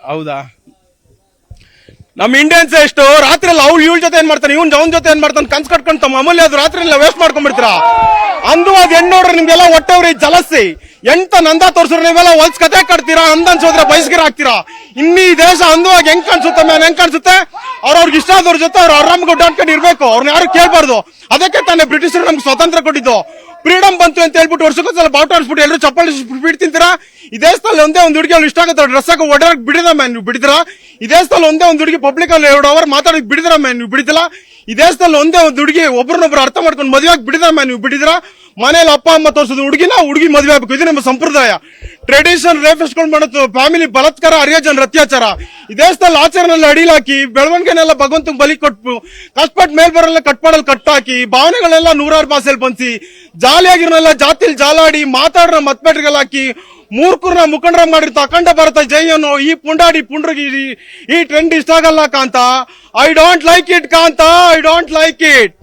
ಹೌದಾ? ನಮ್ ಇಂಡಿಯನ್ಸ್ ಎಷ್ಟು ರಾತ್ರಿ ಎಲ್ಲ ಅವ್ಳು ಇವಳ ಜೊತೆ ಏನ್ ಮಾಡ್ತಾನೆ, ಇವ್ನ ಅವನ ಜೊತೆ ಏನ್ ಮಾಡ್ತಾನೆ, ಕನ್ಸ್ ಕಟ್ಕೊಂಡು ತಮ್ಮ ಅಮೂಲ್ಯ ಅದು ರಾತ್ರಿ ಎಲ್ಲ ವೇಸ್ಟ್ ಮಾಡ್ಕೊಂಡ್ಬಿಡ್ತೀರಾ. ಅಂದವಾದ ಹೆಣ್ಣು ನೋಡ್ರೆ ನಿಮ್ಗೆಲ್ಲ ಹೊಟ್ಟೆವ್ರಿ ಜಲಸಿ ಎಂತ ನಂದ ತೋರ್ಸ್ರೆ ನೀವೆಲ್ಲ ಹೊಲ್ಸ್ ಕತೆ ಕಟ್ತೀರಾ, ಅಂದನ್ಸೋದ್ರೆ ಬಯಸ್ಗಿರ ಹಾಕ್ತೀರಾ. ಇನ್ನೀ ದೇಶ ಅಂದವಾಗಿ ಹೆಂಗ್ ಕಾಣಿಸುತ್ತೆ ಮ್ಯಾನ್, ಹೆಂಗ್ ಕಾಣಿಸುತ್ತೆ? ಅವ್ರವ್ರಿಗೆ ಇಷ್ಟ ಆದವ್ರ ಜೊತೆ ಅವ್ರು ಆರಾಮ್ ಗುಡ್ಡಾಡ್ಕೊಂಡು ಇರ್ಬೇಕು, ಅವ್ರನ್ನ ಯಾರು ಕೇಳ್ಬಾರ್ದು. ಅದಕ್ಕೆ ತಾನೇ ಬ್ರಿಟಿಷರು ನಮ್ಗೆ ಸ್ವಾತಂತ್ರ್ಯ ಕೊಟ್ಟಿದ್ದು. ಫ್ರೀಡಮ್ ಬಂತು ಅಂತ ಹೇಳ್ಬಿಟ್ಟು ವರ್ಷಕ್ಕೊಂದ್ಸಲ ಬಾವುಟ ಆಡಿಸ್ಬಿಟ್ಟು ಎಲ್ಲರೂ ಚಪ್ಪಲಿ ಬಿಟ್ಟು ತಿಂತೀರಾ. ಈ ದೇಶದಲ್ಲಿ ಒಂದೇ ಒಂದು ಹುಡುಗಿ ಅವ್ಳು ಇಷ್ಟ ಆಗುತ್ತೆ ಡ್ರೆಸ್ ಹಾಕಿ ಓಡಾಡಕ್ ಬಿಡಿದ ಮ್ಯಾನ್ ನೀವು ಬಿಡಿದಿರಾ? ಈ ದೇಶದಲ್ಲಿ ಒಂದೇ ಒಂದು ಹುಡುಗಿ ಪಬ್ಲಿಕ್ ಅಲ್ಲಿ 2 ಅವರ್ ಮಾತಾಡಕ್ ಬಿಡಿದ್ರ ಮ್ಯಾನ್ ನೀವು ಬಿಡಿದಿಲ್ಲ? ಈ ದೇಶದಲ್ಲಿ ಒಂದೇ ಒಂದು ಹುಡುಗಿ ಒಬ್ರನ್ನೊಬ್ರು ಅರ್ಥ ಮಾಡ್ಕೊಂಡು ಮದುವೆ ಆಗಿ ಬಿಡಿದ ಮ್ಯಾನ್ ನೀವು ಬಿಡಿದಿರಾ? ಮನೇಲಿ ಅಪ್ಪ ಅಮ್ಮ ತೋರಿಸೋದು ಹುಡುಗಿ ಮದುವೆ ಆಗ್ಬೇಕು, ಇದು ನಮ್ಮ ಸಂಪ್ರದಾಯ. ಟ್ರೆಡಿಷನ್ ರೇಫಿಸ್ಕೊಂಡು ಮಾಡೋದು, ಫ್ಯಾಮಿಲಿ ಬಲಾತ್ಕಾರ, ಹರಿಯಜನ ಅತ್ಯಾಚಾರ ಈ ದೇಶದಲ್ಲಿ ಆಚರಣೆಲ್ಲ ಅಡಿಲಾಕಿ, ಬೆಳವಣಿಗೆನೆಲ್ಲ ಭಗವಂತಂಗೆ ಬಲಿ ಕೊಟ್ಟು, ಕಷ್ಟಪಟ್ಟು ಮೇಲ್ ಬರಲ್ಲ ಕಟ್ಪಾಡಲ್ಲಿ ಕಟ್ಟಾಕಿ, ಭಾವನೆಗಳೆಲ್ಲ 100 ಭಾಷೆಯಲ್ಲಿ ಬಂಸಿ, ಜಾಲಿಯಾಗಿರೋನೆಲ್ಲ ಜಾತಿಲ್ ಜಾಲಾಡಿ, ಮಾತಾಡ್ರ ಮತ್ಪೆಟ್ರಿಗೆಲ್ಲ ಹಾಕಿ, ಮೂರ್ಖರನ್ನ ಮುಖಂಡರ ಮಾಡಿರ್ತ ಅಖಂಡ ಭಾರತ ಜೈ ಅನ್ನೋ ಈ ಪುಂಡಾಡಿ ಪುಂಡ್ರಗಿರಿ ಈ ಟ್ರೆಂಡ್ ಇಷ್ಟ ಆಗಲ್ಲ Kantha. I don't like it Kantha, I don't like it.